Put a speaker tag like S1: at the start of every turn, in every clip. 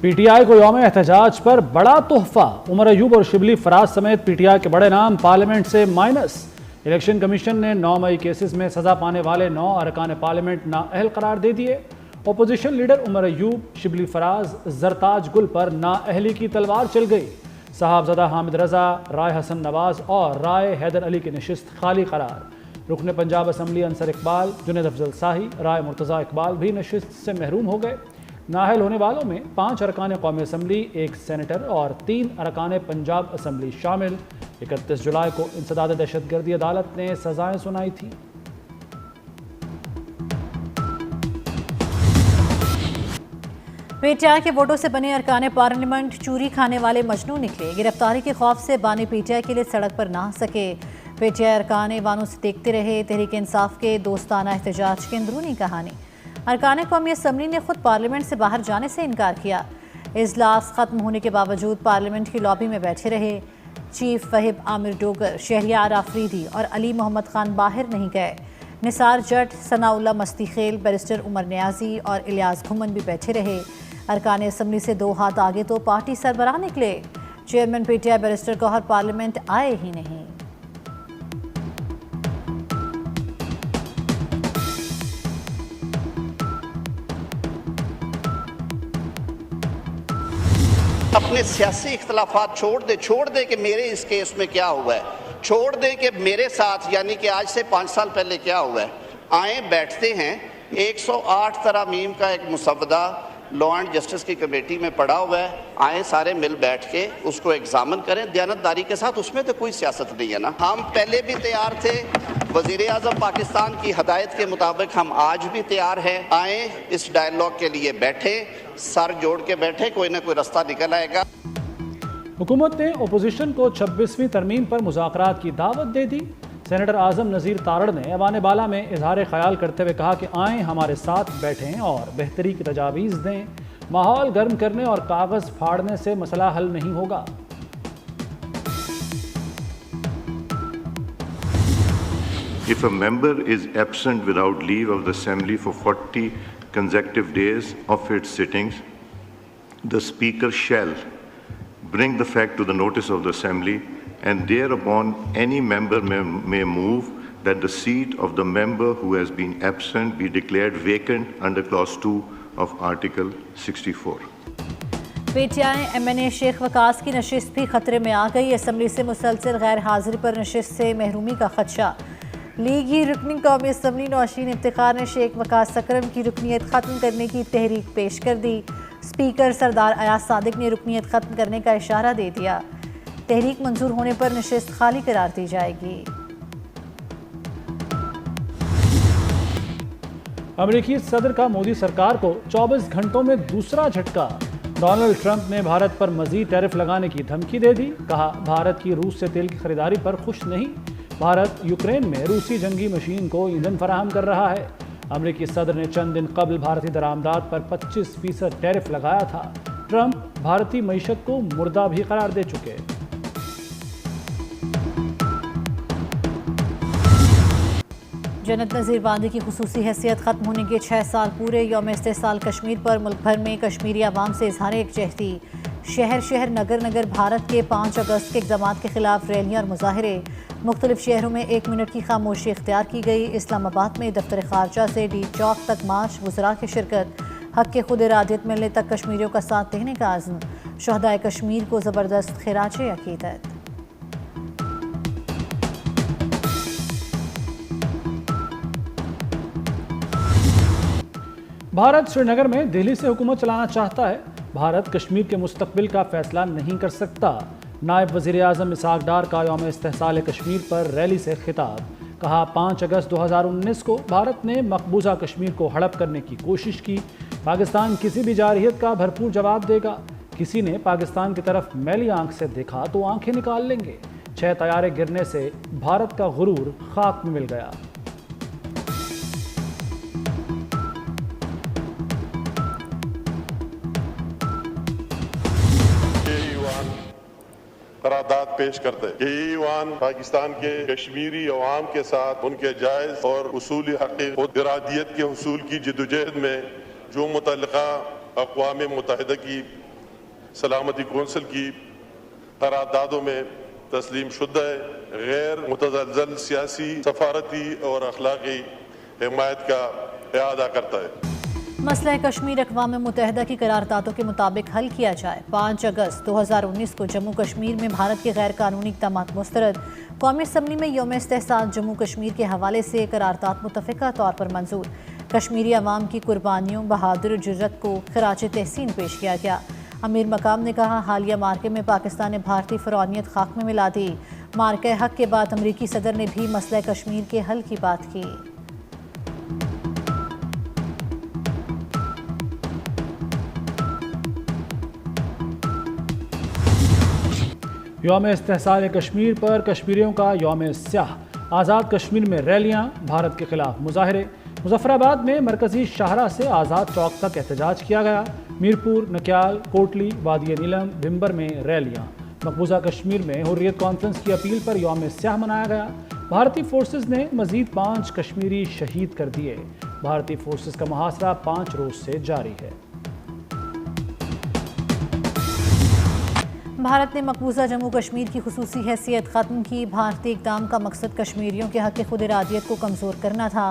S1: P T I کو یوم احتجاج پر بڑا تحفہ، عمر ایوب اور شبلی فراز سمیت پی ٹی آئی کے بڑے نام پارلیمنٹ سے مائنس۔ الیکشن کمیشن نے 9 مئی کیسز میں سزا پانے والے 9 ارکان پارلیمنٹ نااہل قرار دے دیے۔ اپوزیشن لیڈر عمر ایوب، شبلی فراز، زرتاج گل پر نااہلی کی تلوار چل گئی۔ صاحبزادہ حامد رضا، رائے حسن نواز اور رائے حیدر علی کی نشست خالی قرار۔ رکن پنجاب اسمبلی انصر اقبال، جنید افضل شاہی، رائے مرتضی اقبال بھی نشست سے محروم ہو گئے۔ نااہل ہونے والوں میں 5 ارکان قومی اسمبلی، 1 سینیٹر اور 3 ارکان پنجاب اسمبلی شامل۔ 31 جولائی کو انسداد دہشت گردی عدالت نے سزائیں سنائی تھیں۔
S2: پی ٹی آئی کے ووٹوں سے بنے ارکان پارلیمنٹ چوری کھانے والے مجنوں نکلے۔ گرفتاری کے خوف سے بانی پی ٹی آئی کے لیے سڑک پر نہ آ سکے۔ پی ٹی آئی ارکان ایوانوں سے دیکھتے رہے۔ تحریک انصاف کے دوستانہ احتجاج کی اندرونی کہانی۔ ارکان قومی اسمبلی نے خود پارلیمنٹ سے باہر جانے سے انکار کیا۔ اجلاس ختم ہونے کے باوجود پارلیمنٹ کی لابی میں بیٹھے رہے۔ چیف وہب عامر ڈوگر، شہریار آفریدی اور علی محمد خان باہر نہیں گئے۔ نثار جٹ، ثناء اللہ مستی خیل، بیرسٹر عمر نیازی اور الیاس گھمن بھی بیٹھے رہے۔ ارکان اسمبلی سے 2 ہاتھ آگے تو پارٹی سربراہ نکلے۔ Chairman P T I barrister Gohar parliament آئے ہی نہیں۔
S3: اپنے سیاسی اختلافات چھوڑ دے کہ میرے اس کیس میں کیا ہوا ہے، چھوڑ دے کہ میرے ساتھ یعنی کہ آج سے 5 سال پہلے کیا ہوا ہے۔ آئیں بیٹھتے ہیں، 108 ترامیم کا ایک مسودہ لا اینڈ جسٹس کی کمیٹی میں پڑا ہوا ہے، آئیں سارے مل بیٹھ کے اس کو ایگزامن کریں دیانتداری کے ساتھ۔ اس میں تو کوئی سیاست نہیں ہے نا۔ ہم پہلے بھی تیار تھے، وزیر اعظم پاکستان کی ہدایت کے مطابق ہم آج بھی تیار ہیں۔ آئیں اس ڈائیلاگ کے لیے بیٹھیں، سر جوڑ کے بیٹھیں، کوئی نہ کوئی رستہ نکل آئے گا۔
S1: حکومت نے اپوزیشن کو 26ویں ترمیم پر مذاکرات کی دعوت دے دی۔ سینیٹر اعظم نذیر تارڑ نے ایوان بالا میں اظہار خیال کرتے ہوئے کہا کہ آئیں ہمارے ساتھ بیٹھیں اور بہتری کی تجاویز دیں۔ ماحول گرم کرنے اور کاغذ پھاڑنے سے مسئلہ حل نہیں ہوگا۔
S4: If a member is absent without leave of the Assembly for 40 consecutive days of its sittings, the Speaker shall bring the fact to the notice of the Assembly, and thereupon any member may move that the seat of the member who has been absent be declared vacant under Clause 2 of Article 64.
S2: P T I M N A Sheikh Waqas کی نشست بھی خطرے میں آ گئی۔ Assembly سے مسلسل غیر حاضری پر نشست سے محرومی کا خدشہ۔ لیگی رکنی قومی اسمبلی نوشین افتخار نے شیخ وقاص اکرم کی رکنیت ختم کرنے کی تحریک پیش کر دی۔ اسپیکر سردار ایاز صادق نے رکنیت ختم کرنے کا اشارہ دے دیا۔ تحریک منظور ہونے پر نشست خالی قرار دی جائے گی۔
S1: امریکی صدر کا مودی سرکار کو 24 گھنٹوں میں دوسرا جھٹکا۔ ڈونلڈ ٹرمپ نے بھارت پر مزید ٹیرف لگانے کی دھمکی دے دی۔ کہا بھارت کی روس سے تیل کی خریداری پر خوش نہیں۔ بھارت یوکرین میں روسی جنگی مشین کو ایندھن فراہم کر رہا ہے۔ امریکی صدر نے چند دن قبل بھارتی درآمدات پر 25% ٹیرف لگایا تھا۔ ٹرمپ بھارتی معیشت کو مردہ بھی قرار دے چکے۔
S2: جنت نذیر باندی کی خصوصی حیثیت ختم ہونے کے 6 سال پورے۔ یوم استحصال کشمیر پر ملک بھر میں کشمیری عوام سے اظہار یکجہتی۔ شہر شہر نگر نگر بھارت کے 5 اگست کے اقدامات کے خلاف ریلیاں اور مظاہرے۔ مختلف شہروں میں 1 منٹ کی خاموشی اختیار کی گئی۔ اسلام آباد میں دفتر خارجہ سے ڈی چوک تک مارچ، وزراء کی شرکت۔ حق کے خود ارادیت ملنے تک کشمیریوں کا ساتھ دینے کا عزم۔ شہدائے کشمیر کو زبردست خراج عقیدت۔
S1: بھارت سری نگر میں دہلی سے حکومت چلانا چاہتا ہے۔ بھارت کشمیر کے مستقبل کا فیصلہ نہیں کر سکتا۔ نائب وزیر اعظم اسحاق ڈار کا یوم استحصال کشمیر پر ریلی سے خطاب۔ کہا 5 اگست 2019 کو بھارت نے مقبوضہ کشمیر کو ہڑپ کرنے کی کوشش کی۔ پاکستان کسی بھی جارحیت کا بھرپور جواب دے گا۔ کسی نے پاکستان کی طرف میلی آنکھ سے دیکھا تو آنکھیں نکال لیں گے۔ 6 طیارے گرنے سے بھارت کا غرور خاک میں مل گیا۔
S5: قرارداد پیش کرتے کہ یہ ایوان پاکستان کے کشمیری عوام کے ساتھ ان کے جائز اور اصولی حق خود ارادیت کے حصول کی جدوجہد میں جو متعلقہ اقوام متحدہ کی सलामती कौंसिल की करारदादों में तस्लीम शुदा गैर मुतज़लज़ल सियासी सफारती और अखलाकी हिमायत का इआदा करता है।
S2: मसला कश्मीर अक़वाम मुत्तहिदा की करारदादों के मुताबिक हल किया जाए। 5 अगस्त 2019 को जम्मू कश्मीर में भारत के गैर कानूनी इक़दामात मुस्तरद। कौमी असम्बली में यौम इस्तेहसाल जम्मू कश्मीर के हवाले से करारदाद मुतफ़िक़ा तौर पर मंजूर। कश्मीरी अवाम की कुर्बानियों, बहादुर जुर्रत को खराज तहसीन पेश किया गया। अमीर मकाम ने कहा, हालिया मार्के में पाकिस्तान ने भारतीय फ़रौनियत खाक में मिला दी। मार्के हक़ के बाद अमरीकी सदर ने भी मसला कश्मीर के हल की बात की।
S1: यौम इस्तेहसाल कश्मीर पर कश्मीरियों का यौम स्याह। आज़ाद कश्मीर में रैलियां, भारत के खिलाफ मुजाहरे। मुजफ्फराबाद में मरकजी शाहरा से आज़ाद चौक तक एहतजाज किया गया। मीरपुर, नक्याल, कोटली, वादी नीलम, भिम्बर में रैलियां। मकबूजा कश्मीर में हुर्रियत कॉन्फ्रेंस की अपील पर यौम स्याह मनाया गया। भारतीय फोर्सेज ने मजीद 5 कश्मीरी शहीद कर दिए। भारतीय फोर्सेज का मुहासरा 5 रोज से जारी है।
S2: भारत ने मकबूजा जम्मू कश्मीर की खुसूसी हैसियत ख़त्म की। भारतीय इक़दाम का मकसद कश्मीरियों के हक़ खुद इरादियत को कमज़ोर करना था।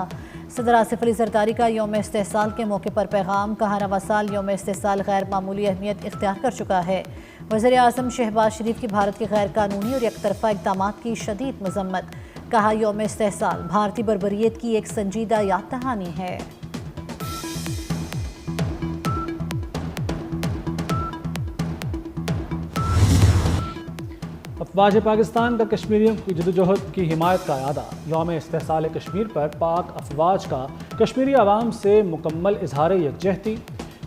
S2: सदर आसिफ अली ज़रदारी का यौम इस्तेहसाल के मौके पर पैगाम। कहा, रवा साल यौम इस्तेहसाल गैर मामूली अहमियत इख्तियार कर चुका है। वज़ीर आज़म शहबाज शरीफ की भारत के गैर कानूनी और एकतरफ़ा इक़दामात की शदीद मज़म्मत। कहा, यौम इस्तेहसाल भारतीय बर्बरियत की एक संजीदा याद दहानी है।
S1: अफवाज पाकिस्तान का कश्मीरियों की जदोजहद की हिमायत का इरादा। यौम इस्तेहसाल कश्मीर पर पाक अफवाज का कश्मीरी आवाम से मुकम्मल इजहार यकजहती।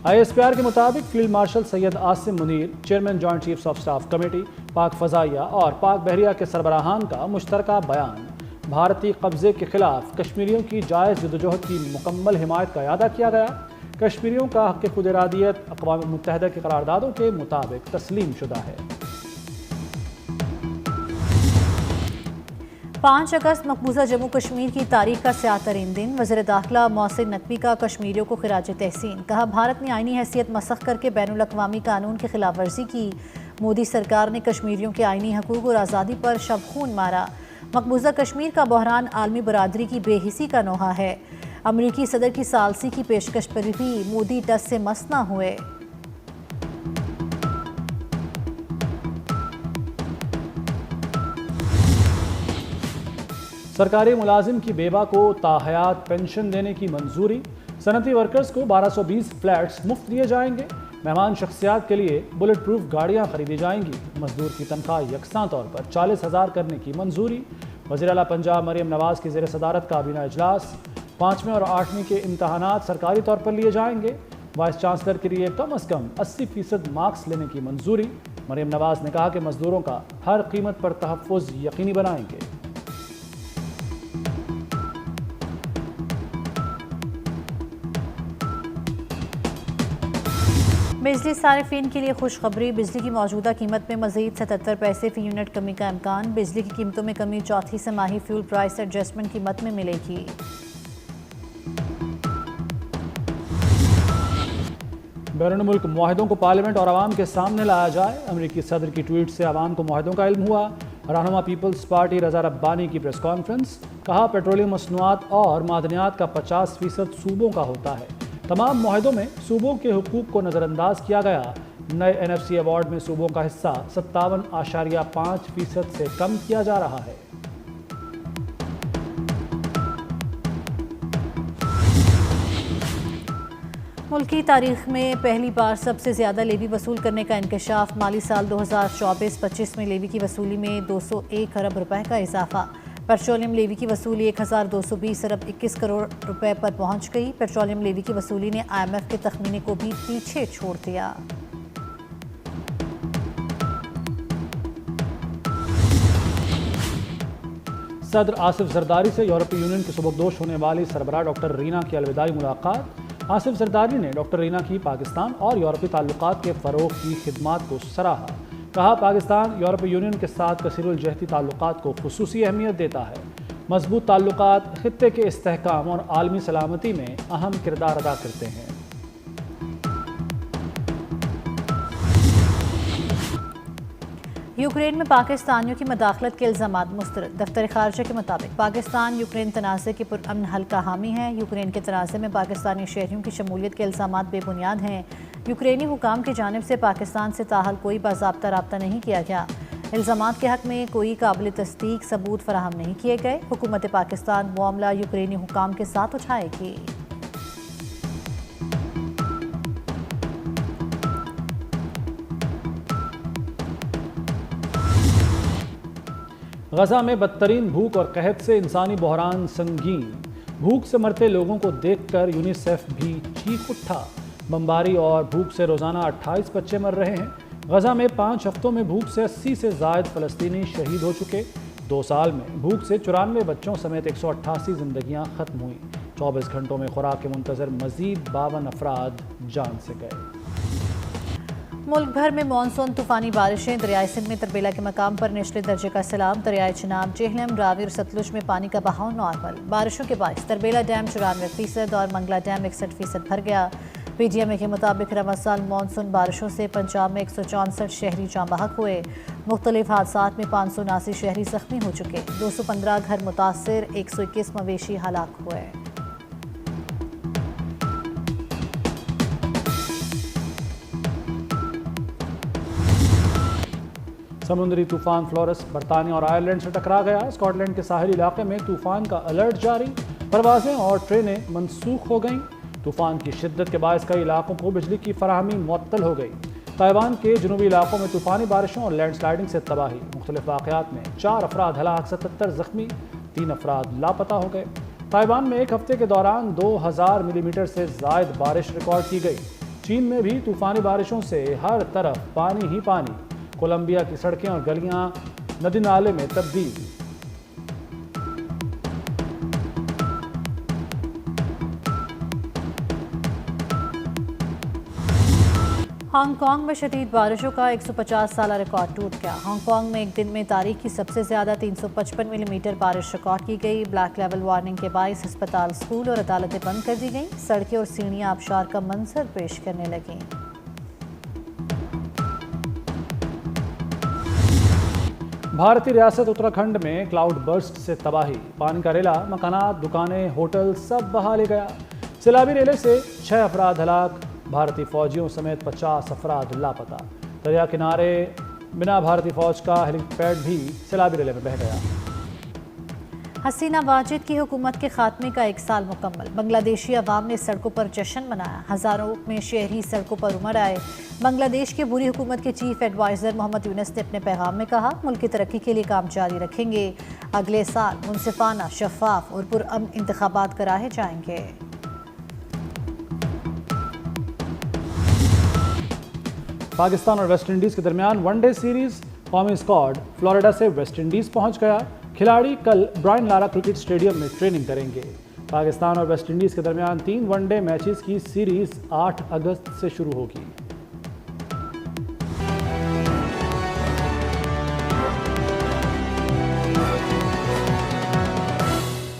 S1: ISPR के मुताबिक field marshal Syed Asim Munir, chairman joint chiefs of staff committee, पाक फ़ज़ाइया और पाक बहरिया के सरबराहान का मुश्तरका बयान। भारतीय कब्ज़े के खिलाफ कश्मीरियों की जायज़ जदोजहद की मुकम्मल हिमायत का इरादा किया गया। कश्मीरियों का हक़ खुद इरादियत अक़वाम मुत्तहिदा की करारदादों के मुताबिक तस्लीम शुदा है।
S2: 5 अगस्त मकबूजा जम्मू कश्मीर की तारीख का स्याह तरीन दिन। वज़ीर दाखिला मोहसिन नकवी का कश्मीरियों को खिराज तहसीन। कहा, भारत ने आइनी हैसियत मसख़ करके बैनुल अक़वामी कानून की खिलाफ वर्जी की। मोदी सरकार ने कश्मीरियों के आइनी हकूक़ और आज़ादी पर शब खून मारा। मकबूजा कश्मीर का बहरान आलमी बरादरी की बेहिसी का नोहा है। अमरीकी सदर की सालसी की पेशकश पर भी मोदी टस से मस न हुए।
S1: सरकारी मुलाजिम की बेवा को ताहयात पेंशन देने की मंजूरी। सनती वर्कर्स को 1220 फ्लैट्स मुफ्त दिए जाएंगे। मेहमान शख्सियात के लिए बुलेट प्रूफ गाड़ियाँ खरीदी जाएंगी। मजदूर की तनख्वाह यकसां तौर पर 40,000 करने की मंजूरी। वज़ीर आला पंजाब मरियम नवाज़ की ज़ेर सदारत काबीना इजलास। 5वीं और 8वीं के इम्तहानात सरकारी तौर पर लिए जाएंगे। वाइस चांसलर के लिए कम अज़ कम 80% मार्क्स लेने की मंजूरी। मरियम नवाज़ ने कहा कि मजदूरों का हर कीमत पर तहफ़्फ़ुज़ यकीनी बनाएंगे।
S2: बिजली सारिफिन के लिए खुशखबरी। बिजली की मौजूदा कीमत में मज़ीद 77 पैसे फ़ी यूनिट कमी का इम्कान। बिजली की कीमतों में कमी चौथी समाही फ्यूल प्राइस एडजस्टमेंट की मद में मिलेगी।
S1: बैरून मुल्क मुआहिदों को पार्लियामेंट और आवाम के सामने लाया जाए। अमरीकी सदर की ट्वीट से आवाम को मुआहिदों का इल्म हुआ। रहनुमा पीपल्स पार्टी रज़ा रब्बानी की प्रेस कॉन्फ्रेंस। कहा, पेट्रोलियम मसनूआत और मादनियात का 50% सूबों का होता है। तमाम मुआहिदों में सूबों के हुकूक को नज़रअंदाज किया गया। नए NFC अवार्ड में सूबों का हिस्सा 57.5% से कम किया जा रहा है।
S2: मुल्क की तारीख में पहली बार सबसे ज़्यादा लेवी वसूल करने का इंकशाफ। माली साल 2024-25 में लेवी की वसूली में 201 अरब रुपए का इजाफा। पेट्रोलियम लेवी की वसूली 1220 अरब 21 करोड़ रुपए पर पहुंच गई। पेट्रोलियम लेवी की वसूली ने IMF के तखमीने को भी पीछे छोड़ दिया।
S1: सदर आसिफ जरदारी से यूरोपीय यूनियन की सुबकदोश होने वाली सरबराह डॉक्टर रीना की अलविदाई मुलाकात। आसिफ जरदारी ने डॉक्टर रीना की पाकिस्तान और यूरोपीय ताल्लुकात के फ़रोग़ की खिदमात को सराहा। कहा, पाकिस्तान यूरोपीय यूनियन के साथ कसीरुल जहती ताल्लुकात को खुसूसी अहमियत देता है। मजबूत ताल्लुकात खित्ते के इस्तेहकाम और आलमी सलामती में अहम किरदार अदा करते हैं।
S2: यूक्रेन में पाकिस्तानियों की मदाखलत के इल्ज़ामात मुस्तरद। दफ्तर खारजा के मुताबिक पाकिस्तान यूक्रेन तनाज़े के पुरअमन हल का हामी है। यूक्रेन के तनाज़े में पाकिस्तानी शहरियों की शमूलियत के इल्ज़ामात बेबुनियाद हैं। यूक्रेनी हुकाम की जानिब से पाकिस्तान से ताहल कोई बाज़ाब्ता राब्ता नहीं किया गया। इल्ज़ामात के हक़ में कोई काबिल तस्दीक सबूत फराहम नहीं किए गए। हुकूमत पाकिस्तान मामला यूक्रेनी हुकाम के साथ उठाएगी।
S1: गजा में बदतरीन भूख और कहत से इंसानी बहरान संगीन। भूख से मरते लोगों को देखकर यूनिसेफ भी चीख उठा। बमबारी और भूख से रोज़ाना 28 बच्चे मर रहे हैं। गजा में 5 हफ्तों में भूख से 80 से ज़ायद फ़लस्तीनी शहीद हो चुके। 2 साल में भूख से 94 बच्चों समेत 188 ज़िंदगियाँ ख़त्म हुई। 24 घंटों में खुराक के मुंतज़र मज़ीद 52 अफराद जान से गए।
S2: मुल्क भर में मानसून तूफानी बारिशें। दरियाई सिंध में तरबेला के मकाम पर निचले दर्जे का सैलाब। दरियाई चिनाब, जेहलम, रावी और सतलुज में पानी का बहाव नॉर्मल। बारिशों के बायस तरबेला डैम 94% और मंगला डैम 61% भर गया। PDMA के मुताबिक रवां साल मानसून बारिशों से पंजाब में 164 शहरी जाँ बहक हुए। मुख्तलिफ हादसात में 579 शहरी जख्मी हो चुके। 215 घर मुतासर, 121 मवेशी हलाक हुए।
S1: समुद्री तूफान फ्लोरस बरतानिया और आयरलैंड से टकरा गया। स्कॉटलैंड के साहिली इलाके में तूफान का अलर्ट जारी। परवाजें और ट्रेनें मनसूख हो गईं। तूफान की शिद्दत के बायस कई इलाकों को बिजली की फराहमी मुअत्तल हो गई। ताइवान के जनूबी इलाकों में तूफानी बारिशों और लैंडस्लाइडिंग से तबाही। मुख्तलिफ वाक़यात में 4 अफराद हलाक, 77 जख्मी, 3 अफराद लापता हो गए। ताइवान में एक हफ्ते के दौरान 2000 मिलीमीटर से ज़ायद बारिश रिकॉर्ड की गई। चीन में भी तूफानी बारिशों से हर तरफ पानी ही पानी। कोलंबिया की सड़कें और गलियां नदी नाले में तब्दील।
S2: हांगकांग में शदीद बारिशों का 150 साला रिकॉर्ड टूट गया। हांगकांग में एक दिन में तारीख की सबसे ज़्यादा 355 मिलीमीटर बारिश रिकॉर्ड की गई। ब्लैक लेवल वार्निंग के बायस अस्पताल, स्कूल और अदालतें बंद कर दी गईं। सड़कें और सीढ़ियां आबशार का मंजर पेश करने लगीं।
S1: भारतीय रियासत उत्तराखंड में क्लाउड बर्स्ट से तबाही। पानी का रेला, मकानात, दुकानें, होटल सब बहा ले गया। सैलाबी रेले से 6 अफराद हलाक, भारतीय फौजियों समेत 50 अफराद लापता। दरिया किनारे बिना भारतीय फौज का हेलीपैड भी सैलाबी रेले में बह गया।
S2: हसीना वाजिद की हुकूमत के खात्मे का 1 साल मुकम्मल। बांग्लादेशी अवाम ने सड़कों पर जश्न मनाया। हज़ारों में शहरी सड़कों पर उमड़ आए। बांग्लादेश के बुरी हुकूमत के चीफ एडवाइज़र मोहम्मद यूनुस ने अपने पैगाम में कहा, मुल्क की तरक्की के लिए काम जारी रखेंगे। अगले साल मुनसिफाना, शफाफ और पुरअमन इंतखाबात कराए जाएंगे।
S1: पाकिस्तान और वेस्ट इंडीज़ के दरमियान वनडे सीरीज़। कौमी स्क्वाड फ्लोरिडा से वेस्ट इंडीज़ पहुंच गया। खिलाड़ी कल ब्रायन लारा क्रिकेट स्टेडियम में ट्रेनिंग करेंगे। पाकिस्तान और वेस्ट इंडीज़ के दरमियान 3 वनडे मैचेस की सीरीज़ 8 अगस्त से शुरू होगी।